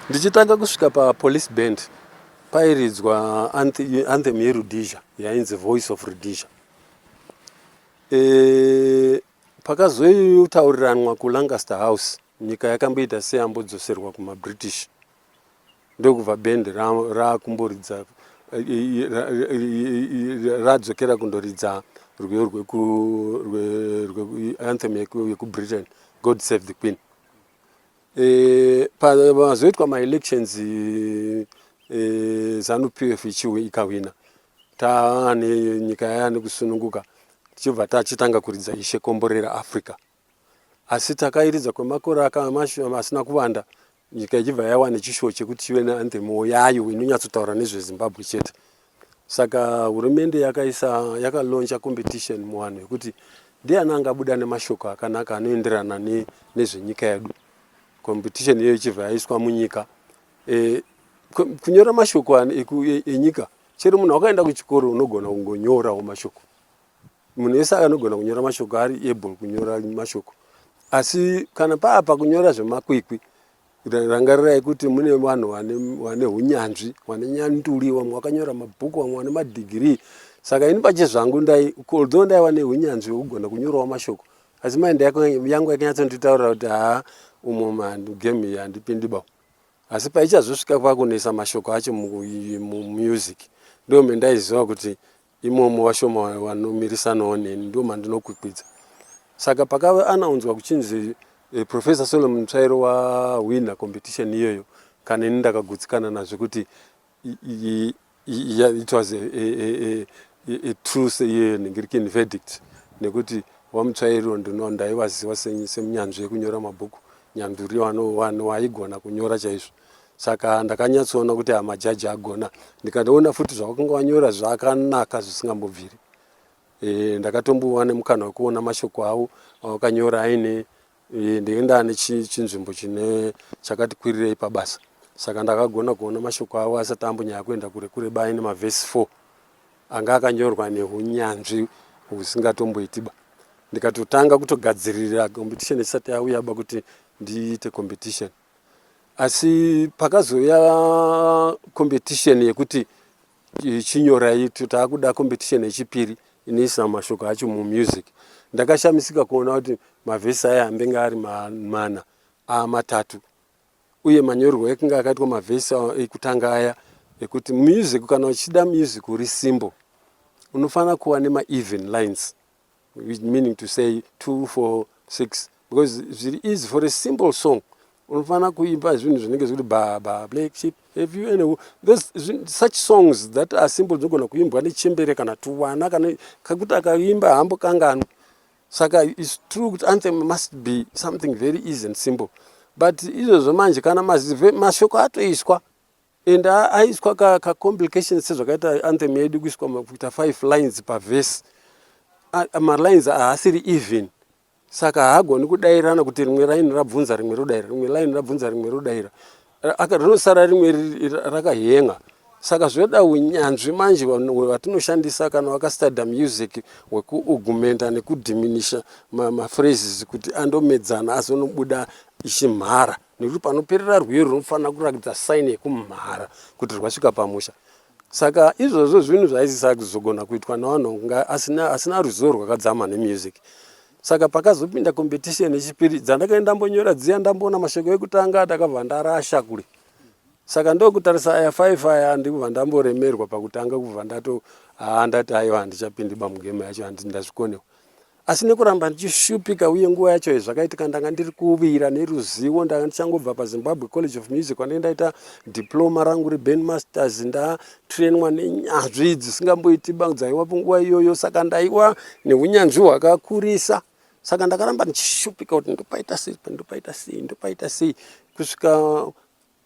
Ndichitanga kusvika papolice band pairidzwa anthem yeRhodesia yainzi Voice of Rhodesia. Pakazotauriranwa kuLancaster House, nyika yakamboita seyambodzoserwa kumaBritish. Ndokubva band rakumboridza radzokera kundoridza anthem yekuBritain, God Save the Queen. Pazoitwa ma-elections ZANU-PF ikawina, taane nyika yaane kusununguka, tichibva tachitanga kuridza Ishe Komborera Africa. Asi takairidza kwemakore asina kuwanda, nyika ichibva yawana chishuwo chekuti chive neanthem yayo inonyatsotaura nezveZimbabwe chete. Saka hurumende yakalonja competition muwanhu yekuti ndiani angabuda nemashoko akanaka anoenderana nezvenyika yedu. Competition iyoyo ichibva yaiswa munyika. Kunyora mashoko enyika, chero munhu wakaenda kuchikoro unogona kungonyorawo mashoko. Munhu wese anogona kunyora mashoko, ari able kunyora mashoko. Asi kana paapa kunyora zvemakwikwi, rangarirai kuti mune vanhu vane hunyanzvi, vane nyanduri, vamwe vakanyora mabhuku, vamwe vane madhigirii. Saka ini pache zvangu although ndaiva nehunyanzvi hwekugona kunyorawo mashoko, asi mind yangu yakanyatsonditaurira kuti umo game iyi handipindiba. Asi paichazosvika pakunesa mashoko acho music, ndo mendaiziva kuti imomo vashoma vanomirisanawo neni, ndo mandinokwikwidza. Saka pakaanaunzwa kuchinzi Professor Solomon Mutsvairo wawina competition iyoyo, kana ini ndakagutsikana nazvo kuti it was a truth Ningirican verdict, nekuti waMutsvairo ndaivaziva semunyanzvi yekunyora mabhuku, nyanduri waigona kunyora chaizvo. Saka ndakanyatsoona kuti majaji agona, ndikandoona futi zvavakanga vanyora zvakanaka zvisingambobviri. Ndakatombowana mukana wekuona mashoko avo avakanyora aine ndenda nechinzvimbo chakati kwirirei pabasa. Saka ndakagona kuona mashoko avo asati ambonyanya kuenda kure kure, baine mavhesi 4 anga akanyorwa nehunyanzvi husingatomboitiba. Ndikatotanga kutogadzirira competition isati yauyaba kuti ndiite competition. Asi pakazoya competition yekuti chinyorai, taakuda competition yechipiri inoisa mashoko acho mumusic, ndakashamisika kuona kuti mavhesi aya ambenga ari 4 matatu, uye manyorerwo ekunga akaitwa mavhesi ekutanga aya ekuti music, kana uchida music uri simple, unofanira kuva nema-even lines, meaning to say 2, 4, 6, because zviri easy for a simple song. Unofanira kuimba zvinhu zvinenge zviri ba black sheep, have you any, there's such songs that are simple, dzinogona kuimbwa nechembere kana tuvana, kana kakuti akaimba hambo kanganwa. Saka it's true that anthem must be something very easy and simple. But izvozvo manje kana mashoko atoiswa, and aiswa ka-complications sezvakaita anthem yedu kuiswa kuita 5 lines per verse, ma-lines haasiri even. Saka haagoni kudairana kuti rimwe line rabvunza rimwe rodaira, rimwe line rabvunza rimwe rodaira, rinosara rimwe rakahenga. Saka zvoda unyanzvi manje watinoshandisa kana wakastudy music, wekuaugmenta nekudiminisha ma-phrases kuti andomedzana azonobuda ichimhara, nekuti panoperera rwiyo runofanira kurakidza sign yekumhara kuti rwasvika pamusha. Saka izvozvo zvinhu zvaisisa kuzogona kuitwa navanhu asina ruzivo rwakadzama nemusic. Saka pakazopinda competition yechipiri, dzandakaenda ndambonyora dziya ndamboona mashoko ekutanga ndakabva ndarasha kure. Saka ndokutarisa aya 5 aya ndikubva ndamboremerwa pakutanga, kubva ndati aiwa handichapindiba mugame yacho, handazvikonewo. Asi nekuramba ndichishupika, uye nguva yacho zvakaitika ndanga ndiri kuvira neruzivo, ndanga ndichangobva paZimbabwe College of Music ndaita diploma rangu reBandmasters, ndatrainwa nenyanzvi dzisingamboitiba dzaiwapo nguva iyoyo. Saka ndaiwa nehunyanzvi hwakakurisa. Saka ndakaramba ndichishupika kuti ndopaita sei kusvika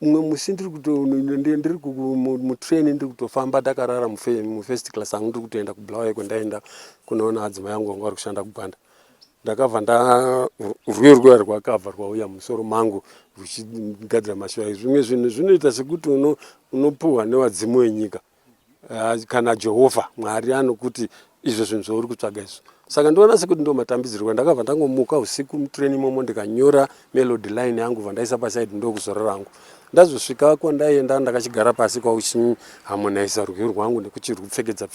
mumwe musi ndiri mutrain, ndiri kutofamba takarara mufirst class angu, ndiri kutoenda kuBulawayo kwendaenda kunoona adzimai angu vanga vari kushanda kuGwanda. Ndakabva rwiyo rwakabva rwauya musoro mangu ruchigadzira mashoko. Zvimwe zvinhu zvinoita sekuti unopuhwa newadzimu wenyika, kana Jehovha Mwari anokuti izvo zvinhu zvauri kutsvaga izvo. Saka ndoona sekuti ndo matambidzirwa. Ndakabva ndangomuka usiku mutrain imomo ndikanyora melody line yangu, vandaisa paside ndokuzora rangu. ndazosvika kwandaenda ndakachigara pasi kwauchiharmonize rwiyo rwangu nekuchirupfekedza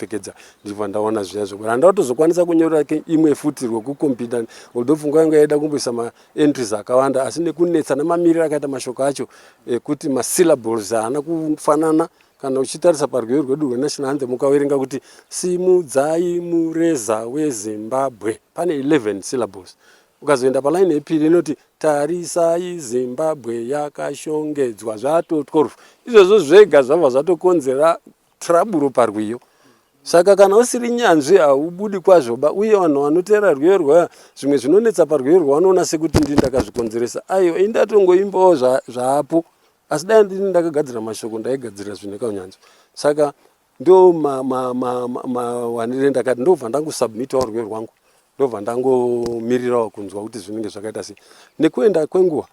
ndibva ndaona zviya zvekuti handautozokwanisa kunyora imwe futi rwekukombiyuta although pfungwa yangu yaida kumboisa maentries akawanda asi nekunetsa nemamiriro akaita mashoko acho ekuti masyllables haana kufanana. Kana uchitarisa parwiyo rwedu rwenational anthem ukaverenga kuti simudzai mureza weZimbabwe pane 11 syllables. Ukazoenda palaini yepiri inoti tarisai Zimbabwe yakashongedzwa zvato 12. Izvozvo zvega zvabva zvatokonzera traburo parwiyo. Saka kana usiri nyanzvi haubudi kwazvo uye vanhu vanotera rwiyo rwaya zvimwe zvinonetsa parwiyo rwavanoona sekuti ndini ndakazvikonzeresa. Aiwa indatongoimbawo zvaapo. Asi dai ndini ndakagadzira mashoko ndaigadzira zvine kaunyanzvi. Saka ndo wanire ndakati ndobva ndangosubmitawo rwiyo rwangu. Ndobva ndangomirirawo kunzwa kuti zvinenge zvakaita sei. Nekuenda kwenguva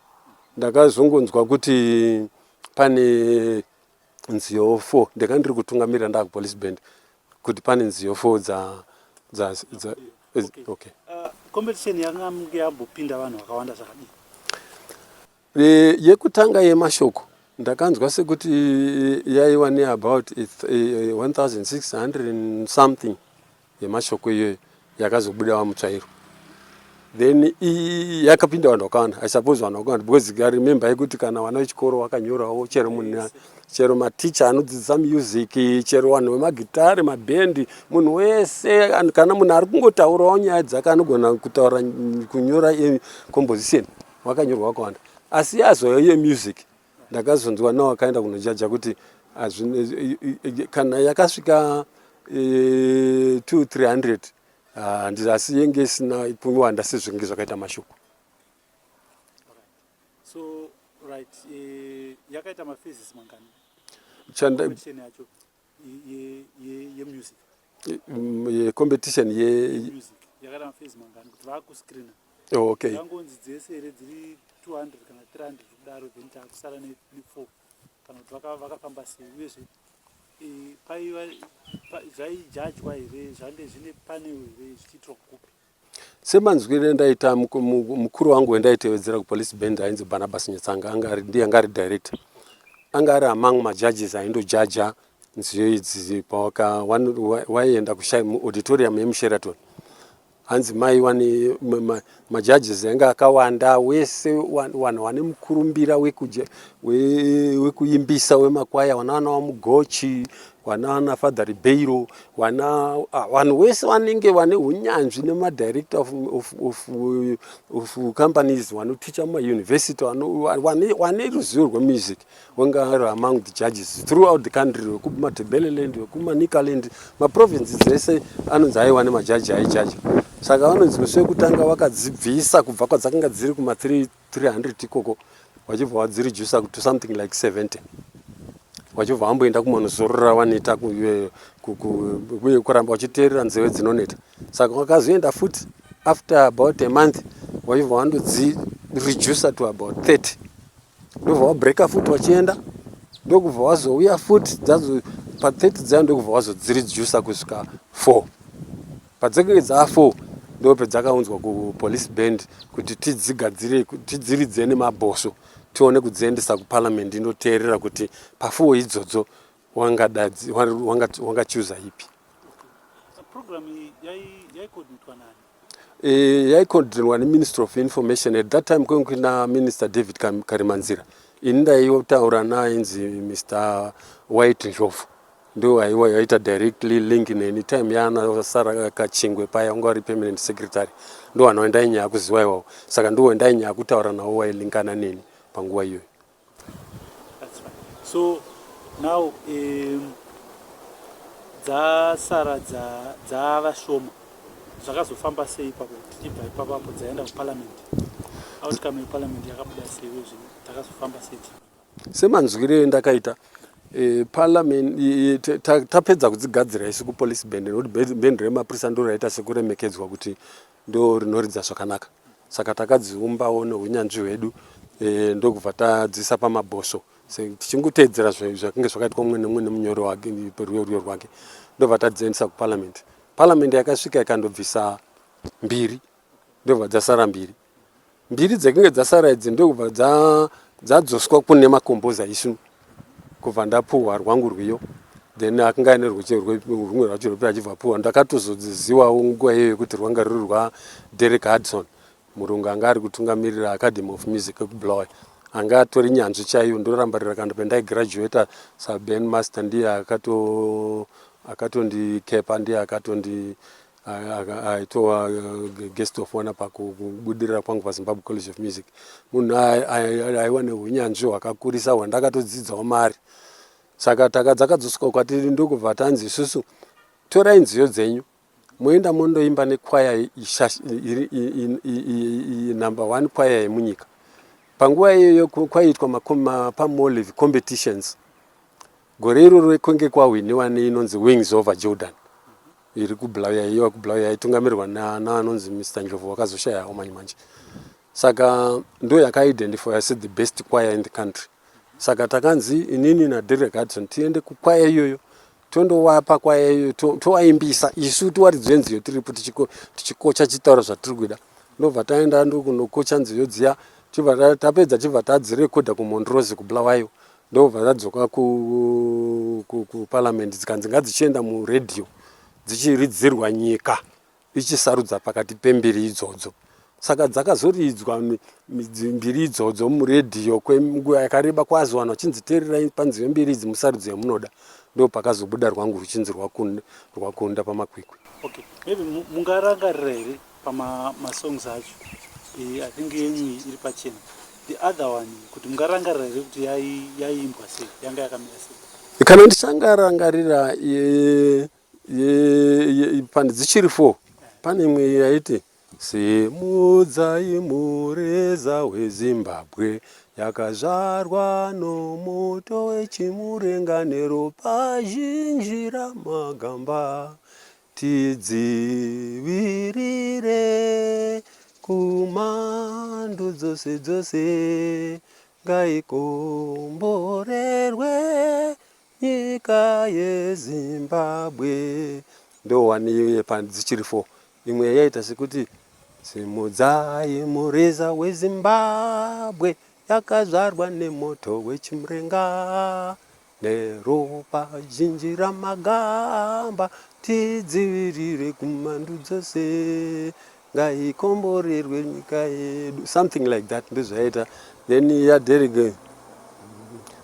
ndakazongonzwa kuti pane nziyo 4 ndakandiri kutungamirira ndakupolice band kuti pane nziyo 4 okay. Competition yanga yambopinda vanhu vakawanda zvakadini? Yekutanga yemashoko ndakanzwa sekuti yaiwa neabout 1600 and something yemashoko iyoyo yakazobudawo mutsvairo. Then yakapinda vanhu vakawanda. I suppose vanhu vakawanda because I remember kuti kana vana vechikoro vakanyorawo chero maticha anodzidzisa music, chero vanhu vemagitari, mabhendi, munhu wese kana munhu ari kungotaurawo nyaya dzake anogona kutaura kunyora composition wakanyorwa wakawanda. Asi yazo yemusic ndakazonzwa nawo akaenda kunojaja kuti kana yakasvika 200-300 asi yenge isina kuwanda sezvinenge zvakaita mashoko. So right, yakaita maphases mangani competition yacho yemusic competition yemusic yakaita maphase mangani kuti vakuscreena? Okay, yangonzi dzese dziri 200 kana 300 kudaro then takusara ne4 kana kuti vakafamba sei uyezve zvaijajwa here zvande zvine panel here zvichiitwa kupi? semanzwire ndaita mukuru wangu wendaitevedzera kupolice band ainzi Barnabas Nyetsanga ndiye anga ari director, anga ari among majudges aindojaja nziyo idzi waienda auditorium yemuSheraton. Hanzi mai majudges anga akawanda wese vanhu vane mukurumbira wekuimbisa wemakwaya, wana wamugochi, wana Father Ribeiro, vanhu wese vanenge vane unyanzvi nemadirector of companies vanoticha mumayunivhesity wane ruzivo rwemusic wanga ari among the judges throughout the country, wekumaTebeleland, wekumaNikaland, maprovinces dzese anonzi aiwa nemajaji aijaja. Saka vanonzi musi wekutanga vakadzibvisa kubva kwadzakanga dziri kuma 300 ikoko vachibva vadzirijusa to something like 70, vachibva vamboenda kumanozorora vaneta uye kuramba vachiteerera nzeve dzinoneta. Saka vakazoenda futi after about a month vachibva vandodzirijusa to about 30, ndobva vabreaka futi vachienda, ndokubva vazouya futi pa 30 dzayo ndokubva vazodzirijusa kusvika 4. Padzakanga dza4 ndopedzakaunzwa kupolice band kuti tidziridze nemabhosvo tione kudziendesa kuparliament inoteerera kuti pa4 idzodzo wangachuza ipi. Program yaicoordinatwa nani? Yaicoordinatwa neMinistry of Information. At that time kwekuina Minister David Karimanzira. Ini ndaiyotaura naye ainzi Mr. White Njofu. Ndo aiwaita directly link neni time yana Sara Kachingwe paya unga ari permanent secretary. Ndo anoenda nyaya kuziwa iwawo. Saka ndo enda nyaya kutaura nawo wailinkana neni panguva iyoyo. That's fine. So now Sara vashoma zvakazofamba sei pakuti tichibva ipapo dzaenda kuparliament? Outcome yeparliament yakabuda sei wezvi takazofamba sei? Semanzwire ndakaita parliament tapedza kudzigadzira isu kupolice band nokuti band remapurisa ndo raita sekuremekedzwa kuti ndo rinoridza zvakanaka. Saka takadziumbawo neunyanzvi hwedu ndokubva tadzisa pamabhosvo tichingotedzera zvakange zvakaitwa mumwe nemumwe nemunyori wake rwiyo rwake, ndobva tadziendesa kuparliament. Parliament yakasvika ikandobvisa 2, ndobva dzasara 2 dzakange dzasara idzi ndokubva dzadzoswa kune makomboza isu kubva ndapuhwa rwangu rwiyo then akanga ane rumwe rwacho rwupi achibva puhwa ndakatozodziziwawo nguva iyoyo kuti rwanga ruri rwaDerek Hudson, murungu anga ari kutungamirira Academy of Music ekubulawayo, anga atori nyanzvi chaiyo. Ndoramba rakanda pendaigraduata saben master ndiye akatondikepa, ndiye aitowa guest of honor pakubudirira kwangu paZimbabwe College of Music. Munhu aiwa neunyanzvi hwakakurisa hwandakatodzidzawo mari. Saka dzakadzoswa kwatiri ndokubva tanzi isusu torai nziyo dzenyu moenda mondoimba nekwaya number 1 kwaya yemunyika. Panguva iyoyo kwaiitwa mapamolive competitions. Gore iroro kwenge kwahwiniwa neinonzi Wings Over Jordan iri kubulawayo yaitungamirirwa naanonzi Mr. Njovu wakazoshayawo manje. Saka ndo yakaidentify as the best choir in the country. Saka takanzi inini naDerek Hudson tiende kukwaya iyoyo tondowapa kwaya iyoyo toaimbisa isu tiwaridzwe nziyo tiripo tichikocha chitauro zvatiri kuda. Ndobva taenda ndokunokocha nziyo dziya tapedza chibva tadzirekodha kuMontrose kubulawayo. Ndobva tadzoka kuparliament dzikanzi ngadzichienda muredhiyo dzichiridzirwa nyika ichisarudza pakati pembiri idzodzo. Saka dzakazoridzwa mbiri idzodzo muredhiyo kwenguva yakareba kwazi vanhu vachinziteererai panziyo mbiri idzi musarudzi yamunoda. Ndo pakazobuda rwangu ruchinzi rwakunda pamakwikwi. Okay, maybe mungarangarira here pamasongs acho. I think yenyu iri pachena. The other one kuti mungarangarira here kuti yaiimbwa sei, yanga yakamira sei. Kana ndichangarangarira pande dzichiri 4 pane imwe yaiti simudzai mureza weZimbabwe yakazvarwa nomoto wechimurenga neropa zhinji ramagamba tidzivirire kumando dzose dzose ngaikomborerwe nyika yeZimbabwe. Ndo wani pande dzichiri 4. Imwe yaita sekuti simudzai mureza weZimbabwe yakazvarwa nemoto wechimurenga neropa zhinji ramagamba tidzivirire kumando dzose ngaikomborerwe nyika yedu, something like that. Ndozvaita then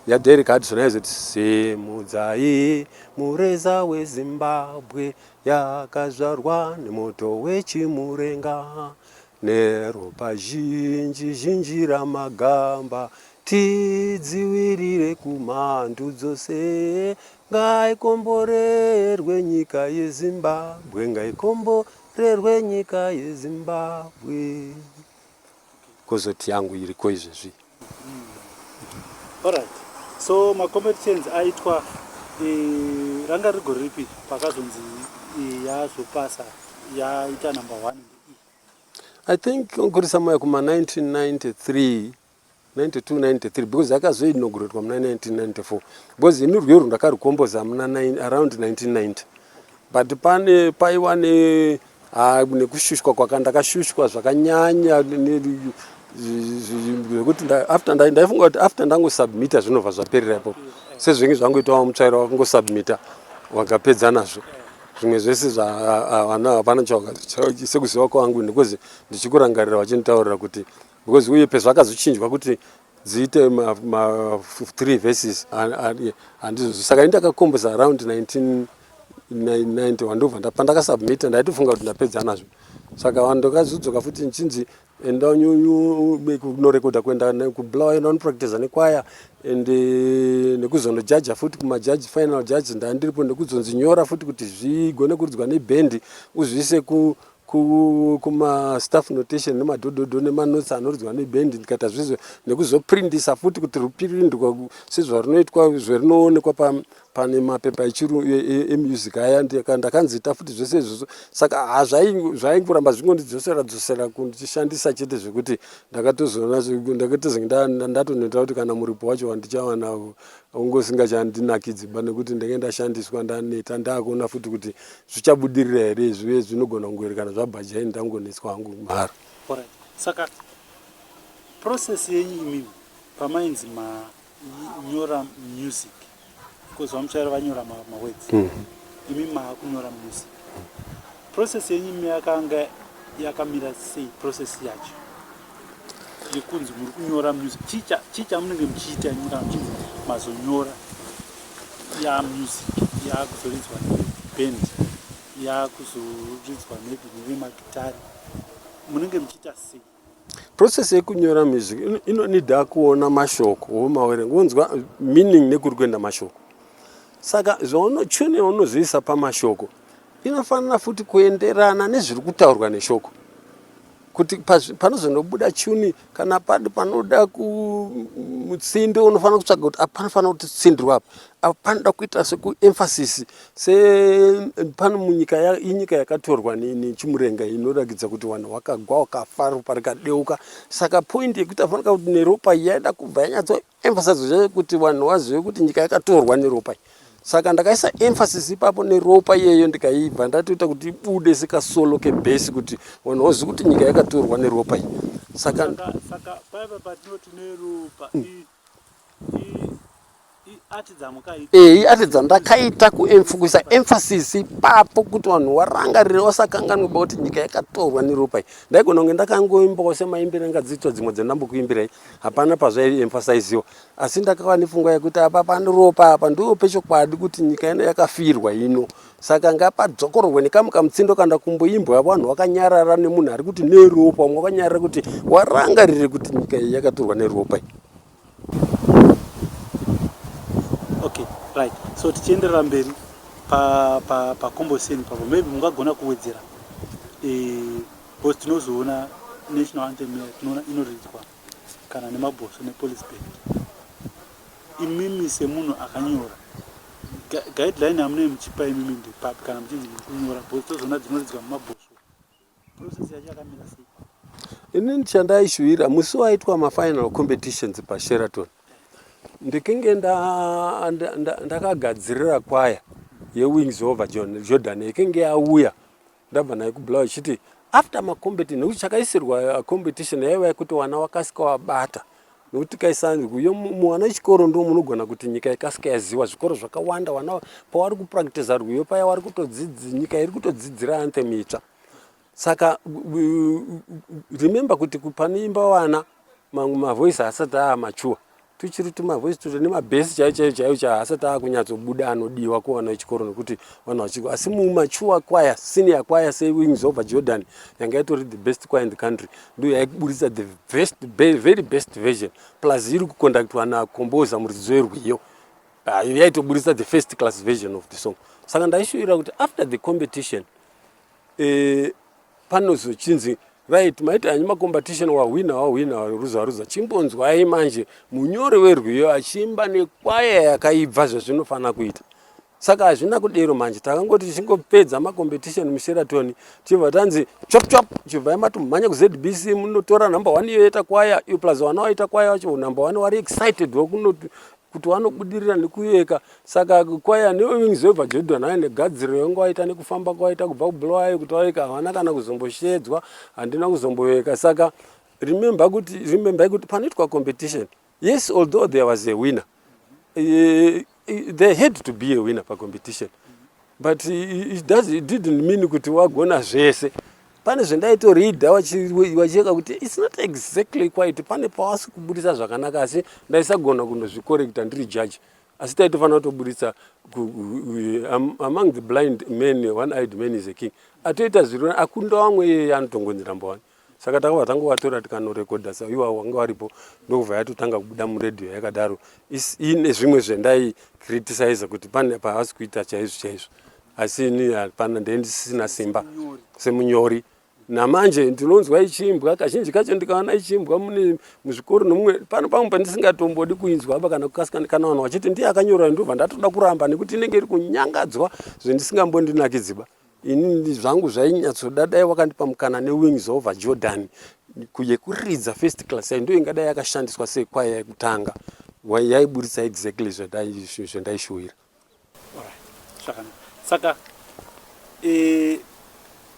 yaDerek Hudson yaizoti simudzai mureza weZimbabwe yakazvarwa nemoto wechimurenga neropa zhinji zhinji ramagamba tidzivirire kumando dzose ngaikomborerwe nyika yeZimbabwe ngaikomborerwe nyika yeZimbabwe. Kozoti yangu iriko izvezvi. Alright. So macompetitions aitwa ranga rigore ripi pakazonzi yazopasa yaita number 1. I think kuri somewhere kuma 1993 92-93 because yakazoinaugurated muna 1994 because ini rwiyo rwandakarikomboza around 1990 but paiwa nekushushwa kwakandakashushwa zvakanyanya zvekuti ndaifunga kuti after ndangosubmita zvinobva zvaperera ipapo sezvinge zvangoitawo mutsvairo wakangosubmita wakapedza nazvo zvimwe zvese zvavana hapana sekuziva kwangu because ndichikurangarira vachinitaurira kuti because uye pezvakazochinjwa kuti dziite 3 verses handizvo. Saka indakakomboza around 1990 ndobva pandakasubmita ndaitofunga kuti ndapedza nazvo. Saka vandokazodzoka futi nchinzi enda kunorekodha kuenda kubulawayo ndonopractice nekwaya ende nekuzonojaja futi kumajaji final judge ndandiripo nekuzonzi nyora futi kuti zvigone kuridzwa nebhendi uzvise kuma-staff notation nemadhodhodho nemanotsi anoridzwa nebhendi ndikaita zvizvo nekuzoprindisa futi kuti rupirindwa sezvarunoitwa zverinoonekwa pane mapepa emusic aya ndakanzita futi zvese izvozvo. Saka zvaingoramba zvingondidzosera kuchishandisa chete zvekuti ndakatozonge ndatoneta kuti kana muripo wacho wandichawana ungosingachandinakidziba nekuti ndenge ndashandiswa ndaneta ndakuona futi kuti zvichabudirira here zvive zvinogona kungoerekana zvabhajai ndangoneswa hangu mara. Saka process yenyu imimi pamainzi manyora music because vamuchaira vanyora mawords imi makunyora music process yenyu yakanga yakamira sei process yacho yekunzi muri kunyora music chicha munenge muchiita nyura muchinzi mazonyora ya music yakuzoridzwa neband yakuzoridzwa nevemakitari munenge muchiita sei process yekunyora music inonida kuona mashoko womawerenga unzwa meaning nekuri kuenda mashoko saka tune yaunozoisa pamashoko inofanira futi kuenderana nezviri kutaurwa neshoko kuti panozonobuda tuni kana padi panoda mutsinde unofanira kutsvaga kuti panofanira kuti tsindirwa apa panoda kuita sekuemphasis pano inyika yakatorwa nechimurenga inoratidza kuti vanhu vakagwa vakafa ropa rikadeuka saka point yekuti afanika kuti neropa yaida kubva yanyatsoemphasize kuti vanhu vazive kuti nyika yakatorwa neropa saka ndakaisa emphasis ipapo neropa iyeyo ndikaibva ndatoita kuti ibude sekasolo kebhesi kuti vanhu vazive kuti nyika yakatorwa neropa iyi saka paipa patinoti neropa atidza ndakaita kuisa emphasis ipapo kuti vanhu varangarire vasakanganwe kuti nyika yakatorwa neropa iyi ndaigona kunge ndakangoimbawo semaimbiro anga dziitwa dzimwe dzandambokuimbirai hapana pazvaiemphasiziwa asi ndakava nepfungwa yekuti apa pane ropa apa ndo pechokwadi kuti nyika ino yakafirwa ino saka ngapadzokororwe nekamukamutsindo kana kumboimbwa vanhu vakanyarara nemunhu ari kuti neropa umwe wakanyarara kuti warangarire kuti nyika iyi yakatorwa neropa iyi. Okay, right. So tichienderera mberi pakomboseni papo maybe mungagona kuwedzera because tinozoona national anthem tinoona inoridzwa kana nemabhoso nepolice band imimi semunhu akanyora guideline hamune muchipa imimi ndepapi kana muchinzi kunyora because tozoona dzinoridzwa mumabhoso process yacho yakamira sei inini chandaishuvira musi waitwa mafinal competitions paSheraton ndikinge ndakagadzirira kwaya yewings over Jordan ikinge yauya ndabva nayo kubulawa ichiti after macompetition nekuti chakaisirwa competition yaiva yekuti vana vakasika wabata nekuti kaisanzwa mwana wechikoro ndo munogona kuti nyika ikasika yaziva zvikoro zvakawanda vana pavari kupractiza rwiyo paya vari nyika iri kutodzidzira anthem itsva saka remember kuti panoimba vana mamwe mavoice asati aamachuwa tuchiri tumavoice tuto nemabhesi chaicho asati akunyatsobuda anodiwa kuvana vechikoro nekuti vanhu vachikoro asi mumachuwa kwaya senior kwaya sewings over Jordan yanga itori the best choir in the country ndo yaikuburitsa the very best version plus iri kuconductwa nakomboza muridzo werwiyo yaitoburitsa the first class version of the song saka ndaishuvira kuti after the competition panozochinzi right maita hanyu macompetition wahwina ruza chimbonzwai manje munyori werwiyo achiimba nekwaya yakaibva zvezvinofanira kuita saka hazvina kudero manje takangoti tichingopedza macompetition muSheraton chibva tanzi chop chibvai matomhanya kuZBC munotora number 1 yoita kwaya iyo plus vana waita kwaya wacho number 1 vari excited kuti vanobudirira nekuyeka saka kwaya newings over Jordan ainegadziriro yongo waita nekufamba kwaita kubva kubulawayo kuti waika havana kana kuzomboshedzwa handina kuzomboyeka saka remember kuti panoitwa competition yes although there was a winner there had to be a winner pacompetition but it didn't mean kuti wagona zvese pane zvendaitorida wachieka kuti it's not exactly quite pane pawasi kuburitsa zvakanaka asi ndaisagona kunozvikorekta ndiri judge asi taitofanira kutoburitsa among the blind men one eyed man is a king atoita zviro akunda vamwe anotongonzi number 1 saka takabva tangovatora tikanorekodha saiwa wanga varipo ndokubva yatotanga kubuda muredhiyo yakadaro ine zvimwe zvendai kuti pane pahasi kuita chaizvo asi ini hapana ndendisina simba semunyori namanje ndinonzwa ichiimbwa kazhinji kacho ndikaona ichiimbwa muzvikoro nomumwe pano pamwe pandisingatombodi kuinzwa apa kana kukasika kana vanhu vachiti ndiye akanyora ndobva ndatoda kuramba nekuti inenge iri kunyangadzwa zvendisingambondinakidziba ini zvangu zvainyatsodadai wakandipa mukana newings over Jordan yekuridza first class ndo ingadai yakashandiswa sekwaya yekutanga yaiburitsa exactly zvendaishuwira saka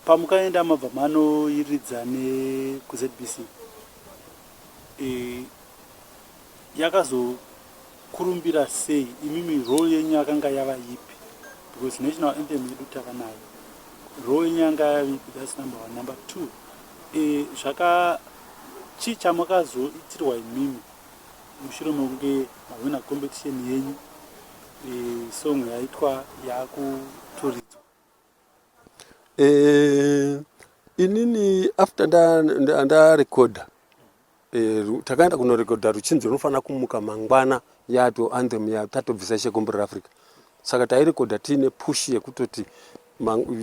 pamukaenda mabva manoiridza nekuZBC yakazokurumbira sei imimi role yenyu yakanga yava ipi? Because national anthem yedu takanayo role yenyu yanga yava ipi? That's number 1. Number 2, chii chamakazoitirwa imimi mushure mekunge mawina competition yenyu song yaitwa yakuturidzwa? Inini after ndarekodha takaenda kunorekodha ruchinzi runofanira kumuka mangwana yato anthem tatobvisa shekombo reAfrica. Saka tairekodha tiine push yekutoti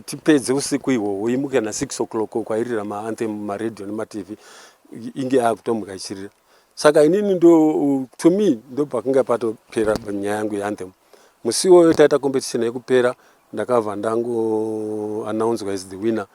tipedze usiku ihwohwo imuke na6 o'clock kwairira maanthem mumaredhiyo nematv inge yakutomuka ichirira. Saka inini to me ndo pakanga patopera nyaya yangu yeanthem. Musi iwoyo taita competition yekupera ndakabva announcewa as the winner,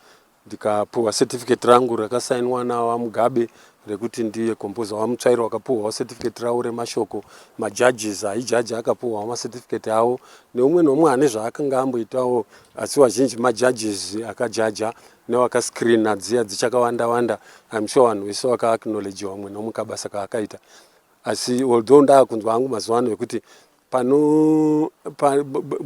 ndikapuwa certificate rangu rakasainwa naWaMugabe rekuti ndiye composer. WaMutsvairo wakapuwa certificate rawo remashoko, majudges aijaji akapuwa macertificate awo, neumwe nomwe ane zvaakanga amboitawo, asi wazhinji majudges akajaja newakascreena dziya dzichakawanda. I'm sure vanhu vese vakaacknowledge wamwe nomwe kabasa kaakaita. Asi although ndaakunzwa hangu mazuva ano ekuti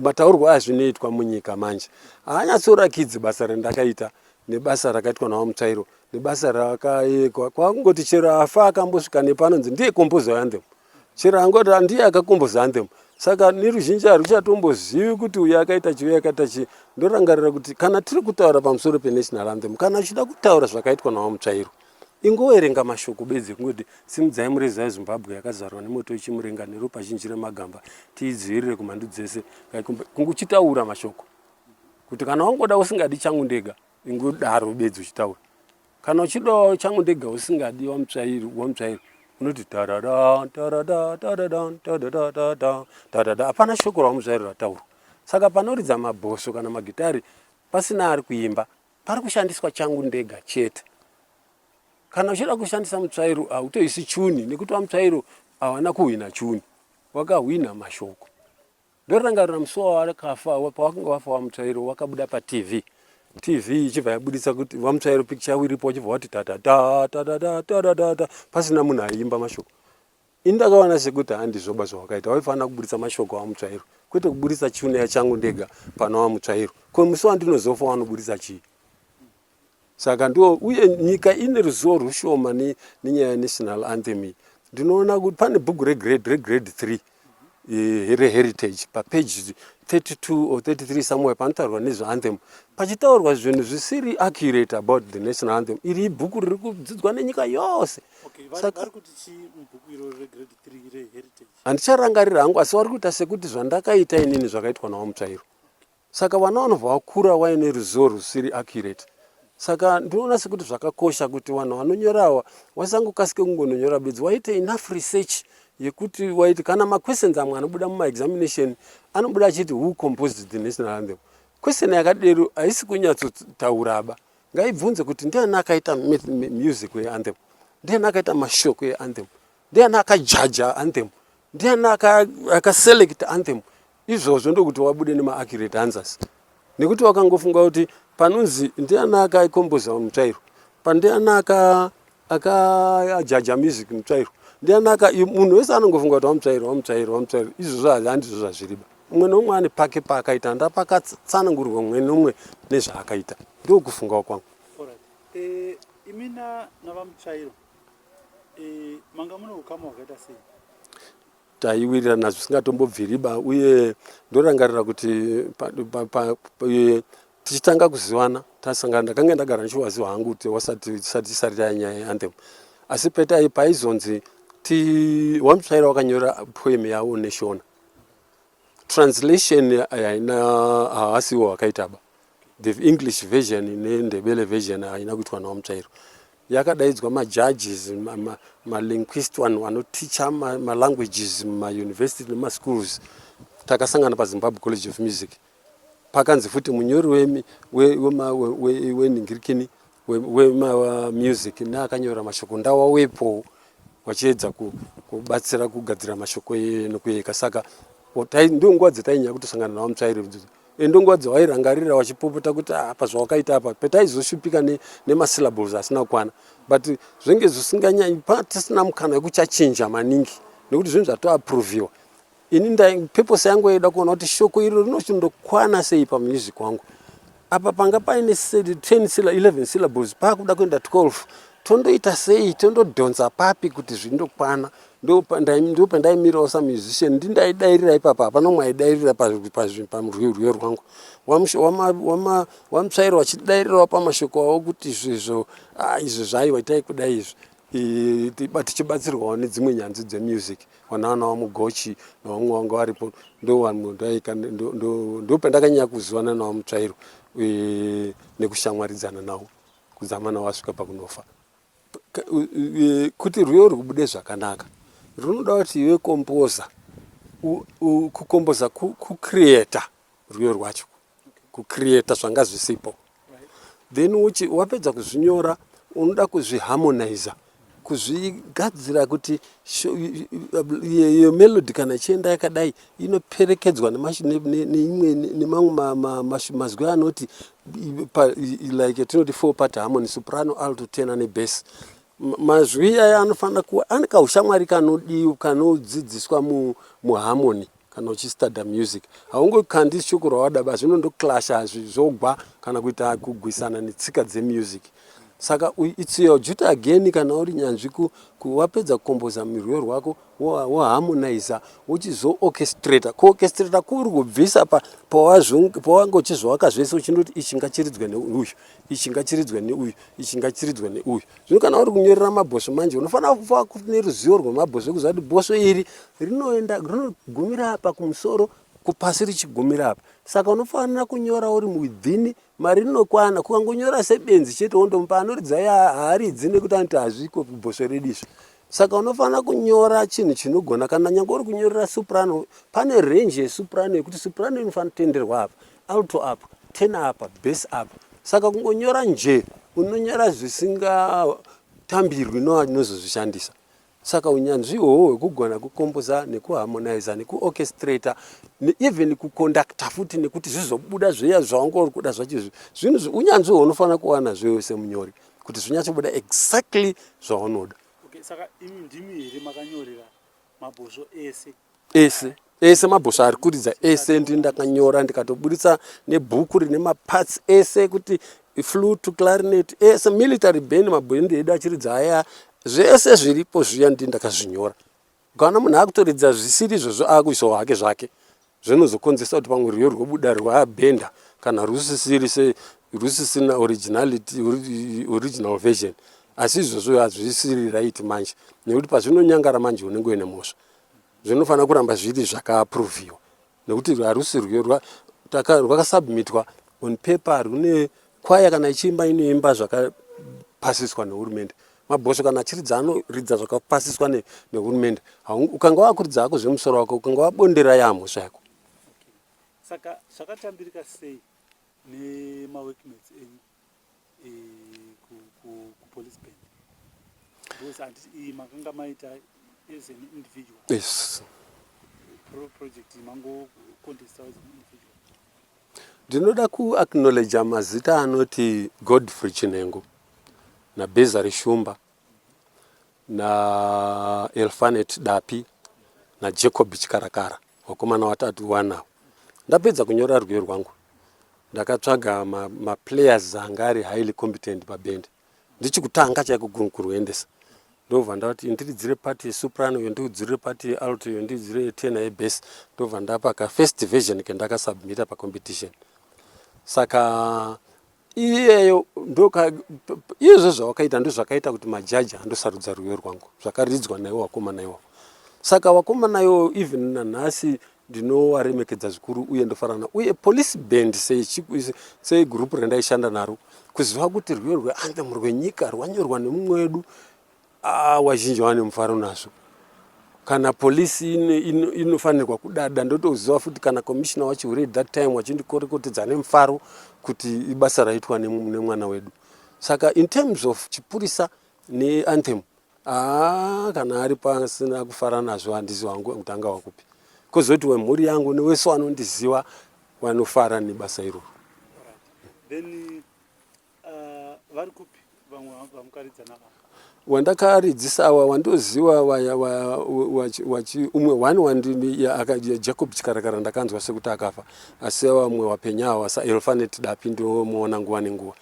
mataurwa azvinoitwa munyika manje haanyatsorakidzi basa rendakaita nebasa rakaitwa naWaMutsvairo nebasa rakayekwa. Kwakungoti chero afa akambosvika nepanonzi ndiye kompoza yeanthem, chero angoti ndiye akakomboza anthem. Saka neruzhinji haruchatombozivi kuti uyu akaita chi uyu akaita chi. Ndorangarira kuti kana tiri kutaura pamusoro penational anthem, kana uchida kutaura zvakaitwa naWaMutsvairo, ingoverenga mashoko bedzi kungoti simudzai mureza yeZimbabwe yakazarwa nemoto ichimurenga neropa zhinji remagamba tiidzivirire kumhandu dzese. Kunguchitaura mashoko kuti kana wangoda usingadi changu ndega ingodaro bedzi uchitaura. Kana uchidawo changu ndega usingadi waMutsvairo unoti tarada tarada tarada tarada tarada. Hapana shoko raWaMutsvairo rataurwa. Saka panoridza mabhoso kana magitari pasina ari kuimba, pari kushandiswa changu ndega chete. Kana uchida kushandisa Mutsvairo hautoisi chuni, nekuti waMutsvairo hawana kuhwina chuni, wakahwina mashoko. Ndorangarira musi wawakafa, pawakanga wafa waMutsvairo wakabuda paTV ichibva yabudisa kuti waMutsvairo picture iripo wachibva wati tatata pasina munhu aiimba mashoko. Indakawana sekuti handizvoba zvawakaita, waifanira kubudisa mashoko aWaMutsvairo kwete kubudisa chuni yachangu ndega pana waMutsvairo. Ko musi wandinozofa wanobudisa chii? Saka uye nyika ine ruzivo rushoma nenyaya yenational anthem. Ndinoona kuti pane bhuku regrade 3 reheritage papage 32 or 33 somewhere panotaurwa nezveanthem, pachitaurwa zvinhu zvisiri accurate about the national anthem. Iri ibhuku riri kudzidzwa nenyika yose. Handicharangarira hangu, asi vari kuita sekuti zvandakaita inini zvakaitwa naWaMutsvairo. Saka vana vanobva vakura vaine ruzivo rusiri accurate. Saka ndinoona sekuti zvakakosha kuti vanhu vanonyorawa wasangokasike kungononyora bedzi, waite enough research yekuti waiti kana maquestions amwe anobuda mumaexamination anobuda achiti who composed the national anthem. Question yakadero haisi kunyatsotauraba. Ngaibvunze kuti ndiani akaita music yeanthem, ndiani akaita mashoko eanthem, ndiani akajaja anthem, ndiani akaselect anthem. Izvozvo ndokuti wabude nemaaccurate answers. Nekuti wakangofunga kuti panonzi ndiani akaikomboza Mutsvairo, pandiani akajaja music Mutsvairo, ndiani munhu wese anongofunga kuti waMutsvairo. Izvozvo handizvo zvazviriba. Umwe nomwe ane pake paakaita, ndapakatsanangurwa umwe nomwe nezvaakaita. Ndokufunga kwangu. Imi naVaMutsvairo manga mune ukama hwakaita sei? Taiwirirana zvisingatombobviriba, uye ndorangarira kuti tichitanga kuzivana tasangana, ndakanga ndagara ndichiwaziwa hangu kuti tisati tisarira nyaya yeanthem. Asi paizonzi waMutsvairo wakanyora poem yawo neshona. Translation haasiwo wakaitaba. The English version neNdebele version haina kuitwa naWaMutsvairo. Yakadaidzwa majudges, malinguist vanhu anoticha malanguages mumayunivhesiti nemaschools. Takasangana paZimbabwe College of Music. Pakanzi futi munyori weningirikini wemamusic neakanyora mashoko ndawawepo wachiedza kubatsira kugadzira mashoko nokuyeka. Saka ndonguva dzatainyanya kutosangana naWaMutsvairo, ndonguva dzawairangarira wachipopota kuti apa zvawakaita apa, petaizoshupika nemasyllables asina kukwana. But zvenge zvisinganyanyi, tisina mukana wekuchachinja maningi nekuti zvinhu zvatoapruviwa. Ini purpose yangu yaida kuona kuti shoko iro rinochindokwana sei pamusic wangu. Apa panga paine 11 syllables pakuda kuenda 12 tondoita sei, tondodhonza papi kuti zvindokwana. Ndo pandaimirawo samusician ndindaidairira ipapa hapana mumwe aidairira pamurwiyo rwangu. Wamutsvairo wachidairirawo pamashoko awo kuti izvo zvaiwa itai kudai izvi tichibatsirwawo nedzimwe nyanzvi dzemusic, vana wamugochi nevamwe vanga varipo. Ndo pandakanyanya kuzivana nawo mutsvairo nekushamwaridzana nawo kuzamana wasvika pakunofa. Kuti rwiyo rwubude zvakanaka runoda kuti iwe kompoza kukomboza kucreata rwiyo rwacho, kucreata zvanga zvisipo, then wapedza kuzvinyora unoda kuzviharmoniza, kuzvigadzira kuti iyo melody kana ichienda yakadai inoperekedzwa nemamwe mazwi anoti like yatinoti 4 part harmony, soprano, alto, tenor nebass. Mazwi aya anofanira kuva ane kaushamwari kanodzidziswa muharmony kana uchistudy music. Haungokandi shoko rawada basi zvinondoclasha zvogwa kana kuita kugwisana netsika dzemusic. Saka it's your duty again kana uri nyanzvi wapedza kukomboza murwiyo rwako woharmoniza uchizoorchestrata. Kuorchestrata kuri kubvisa pawanga uchizvowaka zvese uchindoti ichi ngachiridzwe neuyu, ichi ngachiridzwe neuyu, ichi ngachiridzwe neuyu. Zvino kana uri kunyorera mabhosvo manje unofanira kuva neruzivo rwemabhosvo kuziva kuti bhosvo iri rinogumira apa kumusoro kupasi richigumira apa. Saka unofanira kunyora uri within mari rinokwana. Kukangonyora sebenzi chete wondomupa anoridza haaridzi nekuti anoti hazviko bhosvo redizvo. Saka unofanira kunyora chinhu chinogona. Kana nyange uri kunyorera soprano pane range yesoprano yekuti soprano inofanira kutenderwa apa, alto apa, tenor apa, bass apa. Saka kungonyora nje unonyora zvisingatambirwi nevanozozvishandisa. Saka unyanzvi ihwohwo hwekugona kukomboza nekuharmoniza nekuorchestrata even kuconducta futi nekuti zvizobuda zveya zvawanga uri kuda zvacho zvinhu unyanzvi ihwo unofanira kuwana zvewe semunyori kuti zvinyatsobuda exactly zvaunoda. Okay, saka imi ndimi here makanyorera mabhosvo ese mabhosvo ari kuridza ese ndakanyora ndikatobudisa nebhuku rine maparts ese kuti flute, clarinet ese, military band mabhendi edu achiridza aya zvese zviripo zviya ndakazvinyora. Kana munhu akutoridza zvisiri izvozvo akuisawo hake zvake zvinozokonzesa kuti pamwe rwiyo rwobuda rwabhenda kana rusisina original version. Asi izvozvo hazvisiri right manje nekuti pazvinonyangara manje unenge uine mhosva. Zvinofanira kuramba zviri zvakaapruviwa nekuti harusi rwiyo rwakasubmitwa on paper rune kwaya kana ichiimba inoimba zvakapasiswa nehurumende. Mabhosvo kana achiridza anoridza zvakapasiswa nehurumende. Ukanga wakuridza hako zvemusoro wako ukanga wabondera yamhosva yako. Saka zvakatambirika sei nemaworkmates enyu kupolice band? Because handiti iyi makanga maita as an individual. Yes. Project mango contest as an individual. Ndinoda kuacknowledge mazita anoti Godfrey Chinengo na Bezari Shumba na Elfanet Dapi na Jacob Chikarakara, wakomana watatu wanao. Ndapedza kunyora rwiyo rwangu ndakatsvaga maplayers anga ari highly competent paband. Ndichikutanga chaiko kuruendesa ndobva ndati ndiridzire pati yesoprano iyo ndiudzire pati yealto iyo ndiudzire tenor yebass ndobva ndapa first version kendakasubmita pacompetition. Saka iyeyo izvo zvawakaita ndozvakaita kuti majaji andosarudza rwiyo rwangu zvakaridzwa naiwo wakomana iwo. Saka wakomana iwo even nanhasi ndinowaremekedza zvikuru uye ndofarana uye police band segroup rendaishanda naro kuziva kuti rwiyo rweanthem rwenyika rwanyorwa nemumwe wedu wazhinji vane mufaro nazvo. Kana polisi inofanirwa kudada ndotoziva futi kana commissioner wacho read that time wachindikorekotedza nemufaro kuti ibasa raitwa nemwana wedu. Saka in terms of chipurisa neanthem kana ari pasina kufara nazvo handisi wangu kutanga wakupi. Kozoti wemhuri yangu newese wanondiziva wanofara nebasa iroro. Then vari kupi vamwe vamukaridza navo? wandakaridzisa wandoziva umwe Jacob Chikarakara ndakanzwa sekuti akafa, asi vamwe wapenya hawa saElphanet Dapi ndomuona nguva nenguva.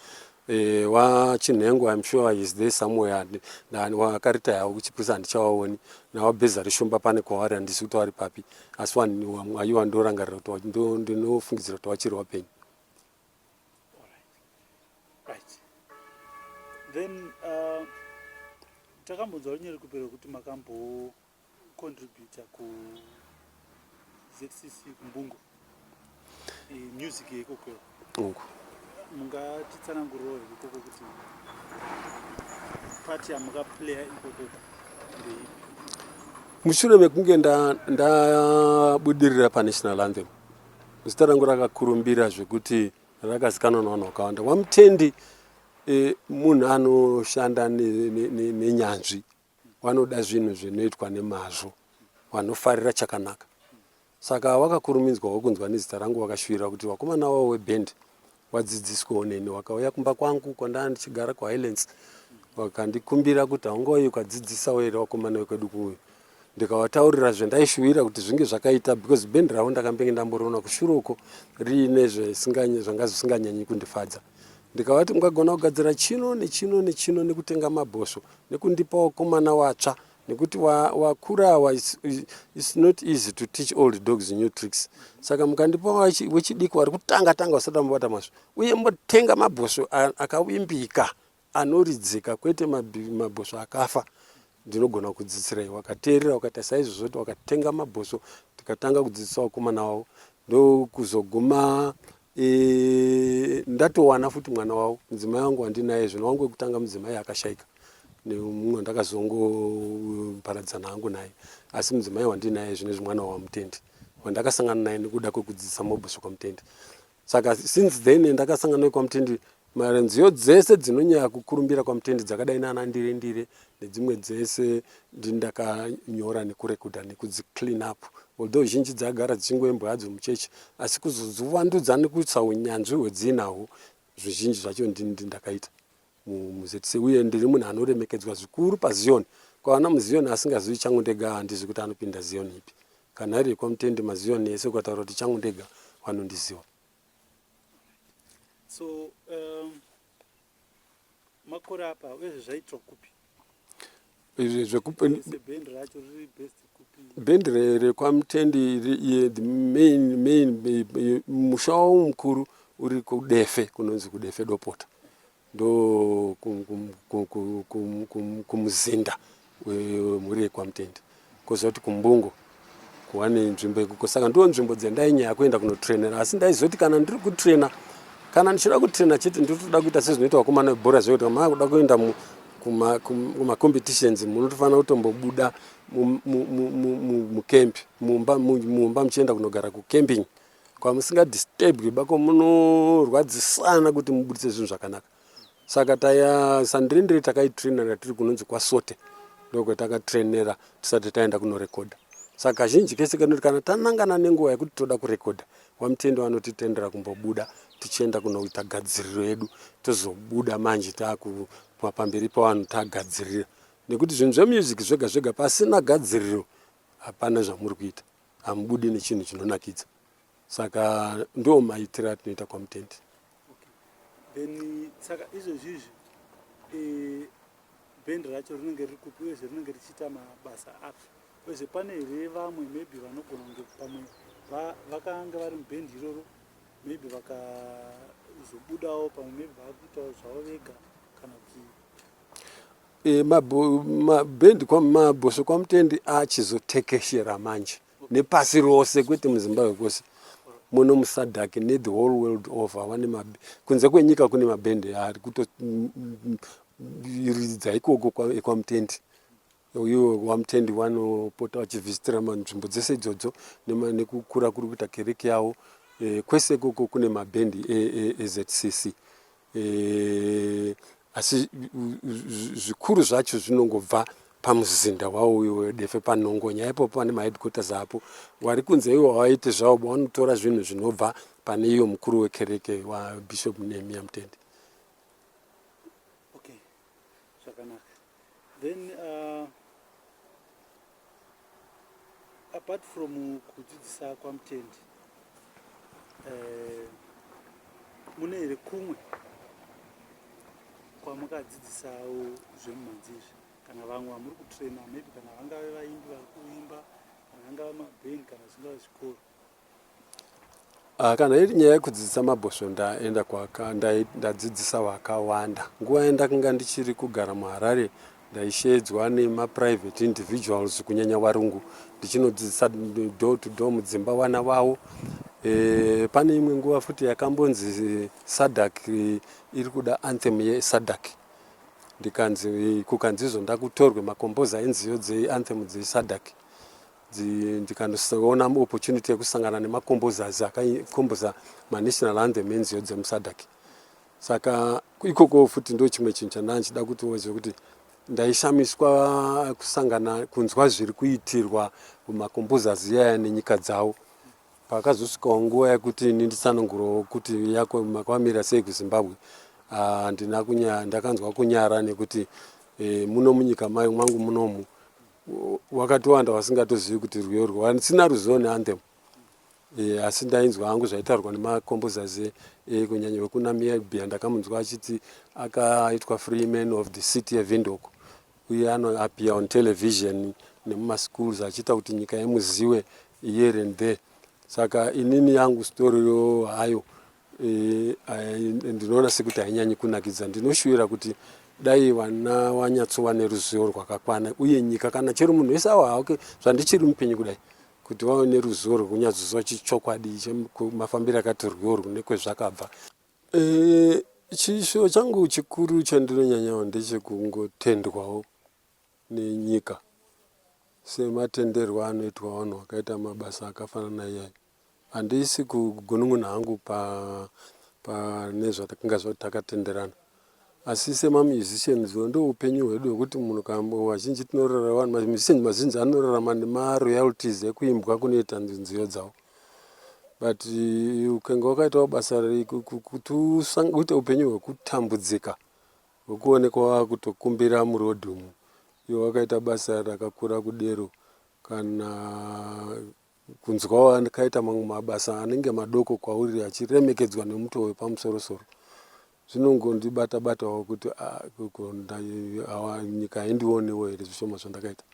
Wachinhengo I'm sure is there somewhere, wakarita yavo kuchipurisa handichavaoni, nawaBezari Shumba pane kwavari handisi kuti vari papi, asi aiwa ndorangarira kuti ndinofungidzira kuti vachiri vapenyu. Then takambonzwa runyere kupera kuti makambo contributor ku ZCC kumbungo music yeikoko mungatitsanangurirawo ikoko kuti pati yamukaplaya ikoko ndeipi? Mushure mekunge ndabudirira paNational Anthem, zita rangu rakakurumbira zvekuti rakazikanwa navanhu vakawanda. Wamutendi munhu anoshanda nenyanzvi, wanoda zvinhu zvinoitwa nemazvo, wanofarira chakanaka. Saka wakakurumidzwawo kunzwa nezita rangu, wakashuvira kuti wakomana wavo webhendi wadzidziswawo neni, wakauya kumba kwangu kwandanga ndichigara kuHighlands, wakandikumbira kuti haungauyi ukadzidzisawo here wakomana wekwedu kuuyu. Ndikavataurira zvendaishuvira kuti zvinge zvakaita, because bhendi ravo ndakambenge ndamboriona kushure uko riine zvanga zvisinganyanyi kundifadza. Ndikavati mungagona kugadzira chino nechino nechino nekutenga mabhosvo nekundipa wakomana watsva, nekuti wakura it's not easy to teach old dogs new tricks. Saka mukandipa wechidiki wari kutanga usati mubata mazvo, uye mbotenga mabhosvo akawimbika anoridzika, kwete mabhosvo akafa, ndinogona kudzidzirai. Wakateerera wakati saizvozvo kuti wakatenga mabhosvo, tikatanga kudzidzisa wakomana wavo, ndokuzoguma ndatowana futi mwana wavo, mudzimai wangu wandinaye zvino, wangu wekutanga mudzimai akashaika, nemumwe ndakazongoparadzana hangu naye, asi mudzimai wandinaye zvino mwana waMutendi wandakasangana naye nekuda kwekudzidzisa mabhosvo kwaMutendi. Saka since then ndakasangana naye kwaMutendi, nziyo dzese dzinonyanya kukurumbira kwaMutendi dzakadai nana ndire ndire nedzimwe dzese ndakanyora nekurekodha nekudziclean up, although zhinji dzagara dzichingoembwa hadzo muchechi, asi kuzodzivandudza nekutsa unyanzvi hwedzinahwo, zvizhinji zvacho ndakaita muZCC. Uye ndiri munhu anoremekedzwa zvikuru paZion. Kwaana muZion asingazivi changu ndega, handizi kuti anopinda Zion ipi. Kana ari kwaMutendi maZion ese ukataura kuti changu ndega vanondiziva. So makore apa wezve zvaitwa kupi? Bhendi racho riri best kupi? Bhendi rekwaMutendi, the main musha wavo mukuru uri kuDefe, kunonzi kuDefe Dopota, ndo kumuzinda wemhuri yekwaMutendi. Kozoti kumbungo kuwane nzvimbo ikoko, saka ndo nzvimbo dzandainyanya kuenda kunotrainera. Asi ndaizoti kana ndiri kutraina, kana ndichida kutraina chete ndinotoda kuita sezvinoita vakomana vebhora zvekuti kama kuda kuenda kumacompetitions munotofanira kutombobuda mukempi, mumba muchienda kunogara kucamping, kwamusingadisturbi bako munorwadzisana kuti mubudise zvinhu zvakanaka. Saka sandirindiri takaitrainera tiri kunonzi kwaSote, ndokwatakatrainera tisati taenda kunorekodha. Saka kazhinji kese kana tanangana nenguva yekuti toda kurekodha, waMutendi vanotitendera kumbobuda tichienda kunoita gadziriro yedu, tozobuda manje pamberi pavanhu tagadzirira, nekuti zvinhu zvemusic zvega zvega pasina gadziriro hapana zvamuri kuita, hamubudi nechinhu chinonakidza. Saka ndo maitiro atinoita kwaMutendi. Then saka izvozvizvi bhendi racho rinenge riri kupi, uye rinenge richiita mabasa api? Uye pane here vamwe maybe vanogona kunge pamwe vakanga vari mubhendi iroro, maybe vakazobudawo, pamwe maybe vakuitawo zvavo vega, kana kuti mabhendi mabhosvo kwaMutendi achizotekeshera manje nepasi rose, kwete muZimbabwe kwose, muno muSADC the whole world over. Kunze kwenyika kune mabhendi ari kutoridza ikoko kwaMutendi. Uyo waMutendi vanopota vachivhizitira nzvimbo dzese idzodzo nekukura kuri kuita kereke yavo. Kwese ikoko kune mabhendi eZCC, asi zvikuru zvacho zvinongobva pamuzinda wavo uyo weDefe paNhongonya. Ipopo pane maheadquarters apo, wari kunze iwo havaiti zvavo, vanotora zvinhu zvinobva pane iyo mukuru wekereke waBishop Nehemiah Mutendi. Okay, zvakanaka. Then apart from kudzidzisa kwaMutendi, mune here kumwe kwamukadzidzisawo zvemumanzizvi kana vamwe vamuri kutraina, maybe kana vangave vaimbi vari kuimba kana vangave mabhendi kana zvingava zvikoro? Kana iri nyaya yekudzidzisa mabhosvo ndaenda ndadzidzisa vakawanda. Nguva yandakanga ndichiri kugara muHarare ndaishedzwa nemaprivate individuals kunyanya varungu ndichinodzidzisa door to door mudzimba vana vavo. Pane imwe nguva futi yakambonzi SADC iri kuda anthem yeSADC, kukanzizvo ndakutorwe makomboza enziyo dzeanthem dzeSADC, ndikanoona opportunity yekusangana nemakombozazi akakomboza manational anthem enziyo dzemuSADC. Saka ikoko futi ndo chimwe chinhu chandanchida kuti uwedze kuti ndaishamiswa kusangana kunzwa zviri kuitirwa kumakombozazi yaya nenyika dzavo. Pakazosvikawo nguva yekuti nditsanangurewo kuti yako makwamira sei kuZimbabwe. Ndakanzwa kunyara nekuti muno munyika mwangu munomu wakatowanda wasingatozivi kuti rwiyo rwavo. Sina ruzivo neanthem, asi ndainzwa hangu zvaitaurwa nemakombozazi kunyanya wekunamibia. Ndakamunzwa achiti akaitwa free man of the city yeVindhoek, uye anoappear on television nemumaschools achiita kuti nyika yemuzive here and there. Saka inini yangu storiyo hayo ndinoona sekuti hainyanyi kunakidza. Ndinoshuvira kuti dai vana vanyatsova neruzivo rwakakwana, uye nyika kana chero munhu wese okay, zvandichiri mupenyu kudai, kuti vave neruzivo rwekunyatsoziva chichokwadi mafambiro akati rwiyo nekwezvakabva. Chishuwo changu chikuru chandinonyanyawo ndechekungotendwawo nenyika sematenderwo anoitwa vanhu vakaita mabasa akafanana naiyayi. Handisi kugunun'una hangu nezvatakanga takatenderana, asi semamusicians ndo upenyu hwedu hwekuti munhu vazhinji tinorarama, vanhu mamusicians mazhinji anorarama nemaroyalties ekuimbwa kunoita nziyo dzavo. But ukanga wakaitawo basa kuita upenyu hwekutambudzika, hwekuonekwa kutokumbira murodhi umu, iwe wakaita basa rakakura kudero, kana kunzwawo akaita mamwe mabasa anenge madoko kwauri achiremekedzwa nemuto wepamusoro-soro, zvinongondibata-batawo kuti nyika haindionewo here zvishoma zvandakaita.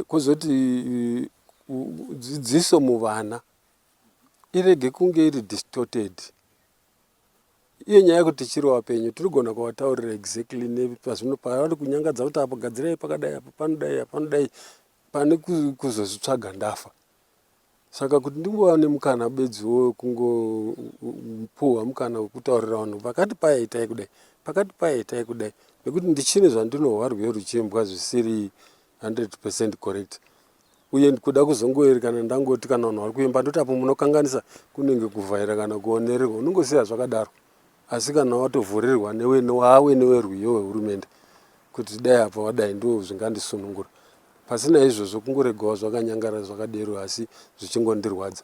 Kwozoti dzidziso muvana irege kunge iri distorted. Iyo nyaya yekuti tichiri vapenyu tinogona kuvataurira exactly pavari kunyangadza kuti apo gadzirai pakadai, apo panodai, panodai, pane kuzozvitsvaga ndafa. Saka kuti ndimbova nemukana bedziwo kungopuhwa mukana wekutaurira vanhu pakati paiitai kudai, pakati paiitai kudai, nekuti ndichine zvandinohwa rwiyo ruchiimbwa zvisiri 100% correct. Uye kuda kuzongoerekana ndangoti kana vanhu vari kuimba ndoti apo munokanganisa kunenge kuvhaira kana kuonererwa, unongosiya zvakadaro. Asi kana watovhurirwa newerwiyo hwehurumende kuti dai apa wadai ndo zvingandisunungura, pasina izvozvo kungoregawo zvakanyangara zvakadero asi zvichingondirwadza.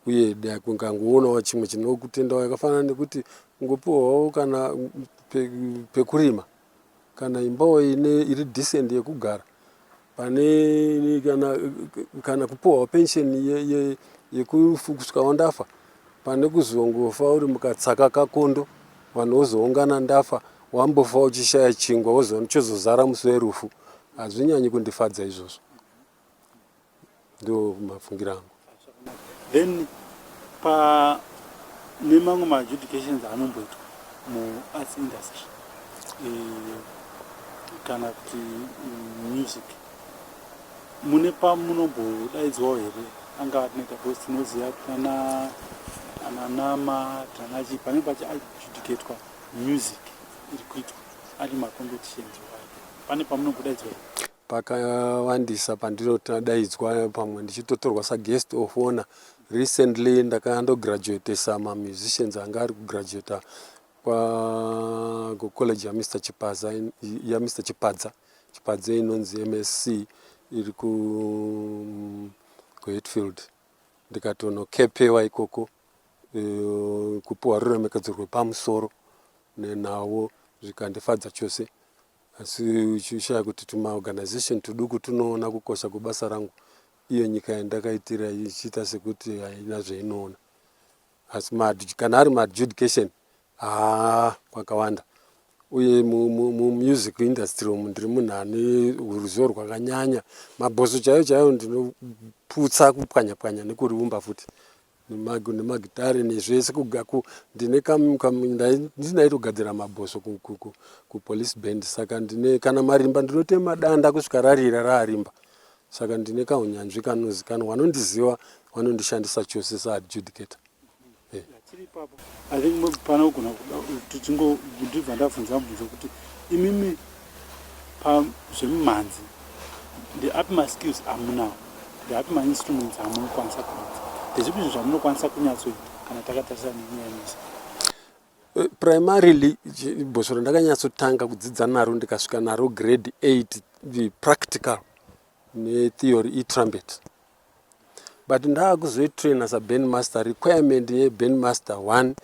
Uye dai kungangoonawo chimwe chinokutendawo yakafanana nekuti ungopiwawo kana pekurima, kana imbawo iri decent yekugara, pane kana kupiwawo pensheni yekusvikawo ndafa, pane kuzongofa uri mukatsaka kakondo, vanhu vozoungana ndafa, wambofa uchishaya chingwa wozochozozara musi werufu. Hazvinyanyi kundifadza izvozvo. Ndo mafungiro angu. Then nemamwe maadjudications anomboitwa muarts industry kana kuti music, mune pamunombodaidzwawo here? Anga tinoita bhosi tinoziva kana ananama tanachi pane pachiadjudicatwa music iri kuitwa ari macompetitions, pane pamunombodaidzwa here? Pakawandisa pandinodaidzwa, pamwe ndichitotorwa saguest of honor. Recently ndakandograduatesa mamusicians anga ari kugraduata kucollege yaMr Chipadza inonzi MSc iri kuHatfield. Ndikatonokepewa ikoko kupiwa ruremekedzo rwepamusoro nenawo, zvikandifadza chose. asi uchishaya kuti tumaorganization tuduku tunoona kukosha kubasa rangu, iyo nyika yandakaitira ichiita sekuti haina zveinoona. Asi kana ari maadjudication kwakawanda, uye music industry umu ndiri munhu ane ruzivo rwakanyanya. Mabhoso chaiyo chaiyo ndinoputsa kupwanya-pwanya nekuriumba futi, nemagitare nezvese ndinaitogadzira mabhoso kupolice band. Saka kana marimba ndinotema danda kusvika rarira raarimba. Saka ndine kaunyanzvi kanozikanwa, vanondiziva vanondishandisa chose saadjudicator. I think panogona ndibva ndabvunza mubvunzo kuti imimi zvemumhanzi ndeapi maskills amunawo, ndeapi mainstruments amunokwanisa kuita, ndezvipi zvinhu zvamunokwanisa kunyatsoita kana takatarisa nenyaya yemisa? Primarily bhoso randakanyatsotanga kudzidza naro ndikasvika naro grade 8 practical netheory itrumpet. But ndaakuzoitrain as a band master, requirement ye-band master 1,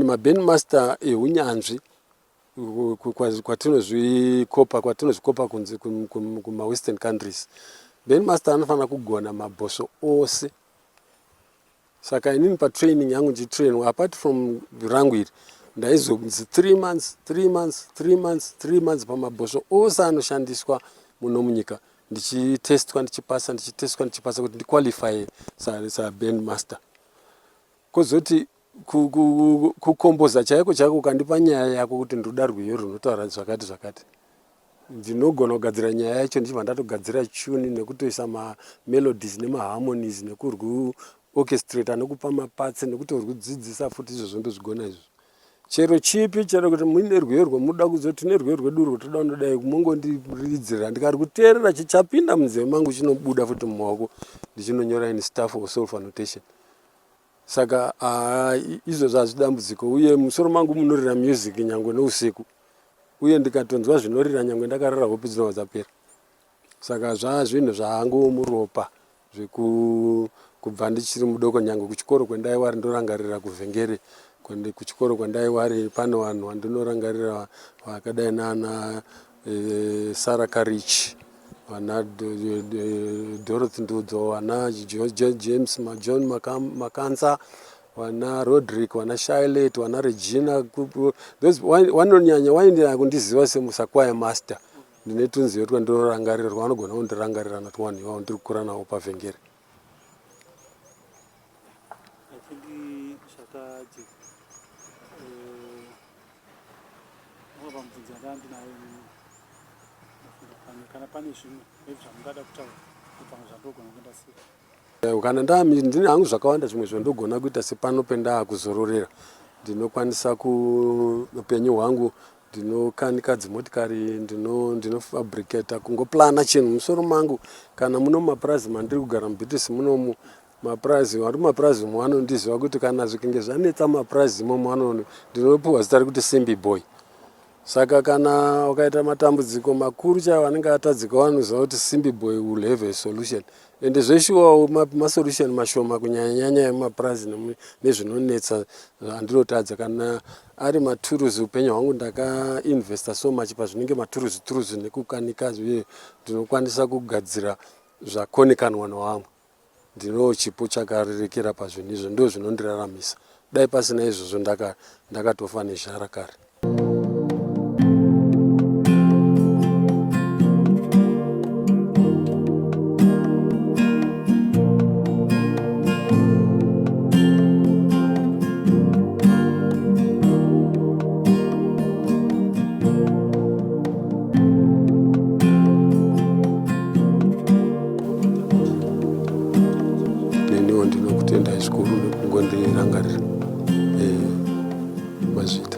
maband master ehunyanzvi kwatinozvikopa kunze kuma-western countries. Band master anofanira kugona mabhoso ose. Saka inini patraining yangu ndichitrainwa, apart from rangu iri, ndaizonzi 3 months pamabhoso ose anoshandiswa muno munyika, ndichitestwa ndichipasa kuti ndiqualify saband master. Kozoti kukomboza chaiko ukandipa nyaya yako kuti ndoda rwiyo runotaura zvakati, ndinogona kugadzira nyaya yacho ndichibva ndatogadzira tune nekutoisa mamelodies nemaharmonies nekurorchestrata nekupa mapatsi nekutorwudzidzisa futi izvozvo ndozvigona izvo. Chero chipi chero kuti muine rwiyo rwemuda kuzoti nerwiyo rwedu rwotoda unodai kumongondiridzira, ndikari kuteerera chichapinda munzeve mangu chinobuda futi mumaoko ndichinonyora in staff or self annotation. Saka izvozvo hazvidambudziko, uye musoro mangu munorira music nyangwe nousiku, uye ndikatonzwa zvinorira nyangwe ndakarara hope dzinobva dzapera. Saka zvinhu zvaangu muropa kubva ndichiri mudoko, nyangwe kuchikoro kwendaiwari ndorangarira kuvhengere, kuchikoro kwendaiwari pano vanhu vandinorangarira vakadai nana Sarah Karich, vana Dorothy Ndudzo, vana James John Makanza, vana Roderick, vana Charlotte, vana Regina. Vanonyanya waindira kundiziva semusakwaya master. Ndine tunzivo twandinorangarirwa, vanogona kundirangarira natwani ivavo ndiri kukura navo pavhengere. Kana ndine hangu zvakawanda zvimwe zvandogona kuita sepano pendaa kuzororera, ndinokwanisa upenyu hwangu ndinokanika dzimotikari, ndinofabricata, kungoplana chinhu musoro mangu. Kana muno mapurazi mandiri kugara muBritish munomu, mapurazi vari mumapurazi umo vanondiziva kuti kana zvikinge zvanetsa mapurazi imomo ndinopuwa zita rekuti Simbi Boy. Saka kana ukaita matambudziko makuru chaiwo anenge atadzika, vanoziva kuti Simbi Boy will have a solution. Ende zveshuwawo masolution mashoma kunyanya-nyanya emapurazi nezvinonetsa andinotadza. Kana ari maturuzi, upenyu hwangu ndakainvesta so much pazvinenge maturuzi nekukanika, uye ndinokwanisa kugadzira zvakonekanwa nevamwe. Ndino chipo chakarerekera pazvinhu izvo, ndo zvinondiraramisa. Dai pasina izvozvo ndakatofa nezhara kare. Ndinokutendai zvikuru nekungondirangarira mazvita.